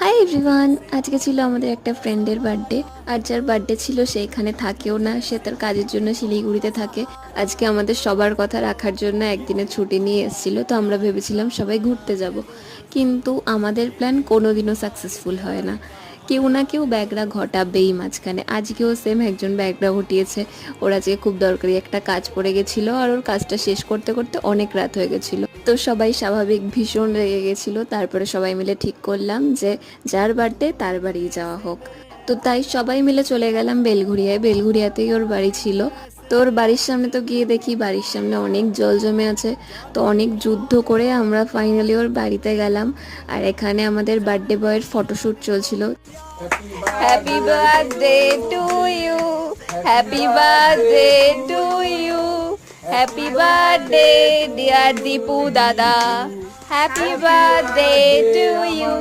Hi everyone, আজকে ছিল আমাদের একটা ফ্রেন্ডের বার্থডে। আর যার বার্থডে ছিল সে এখানে থাকেও না, সে তার কাজের জন্য শিলিগুড়িতে থাকে। আজকে আমাদের সবার কথা রাখার জন্য একদিনের ছুটি নিয়ে এসেছিল, তো আমরা ভেবেছিলাম সবাই ঘুরতে যাব। কিন্তু আমাদের প্ল্যান কোনোদিনও সাকসেসফুল হয় না, কেউ না কেউ ব্যাগরা ঘটাবেই মাঝখানে। আজকেও সেম একজন ব্যাগরা ঘটিয়েছে। ওর আজকে খুব দরকারি একটা কাজ পড়ে গেছিলো, আর ওর কাজটা শেষ করতে করতে অনেক রাত হয়ে গেছিলো। তো সবাই স্বাভাবিক ভীষণ রেগে গেছিলো। তারপরে সবাই মিলে ঠিক করলাম যে যার বার্থডে তার বাড়ি যাওয়া হোক। তো তাই সবাই মিলে চলে গেলাম বেলঘুরিয়ায়। বেলঘুরিয়াতেই ওর বাড়ি ছিল। তো ওর বাড়ির সামনে তো গিয়ে দেখি বাড়ির সামনে অনেক জল জমে আছে। তো অনেক যুদ্ধ করে আমরা ফাইনালি ওর বাড়িতে গেলাম। আর এখানে আমাদের বার্থডে বয়ের ফটোশ্যুট চলছিল। Happy birthday to you, happy birthday to you, happy birthday dear Dipu দাদা, হ্যাপি বার্থডে টু ইউ।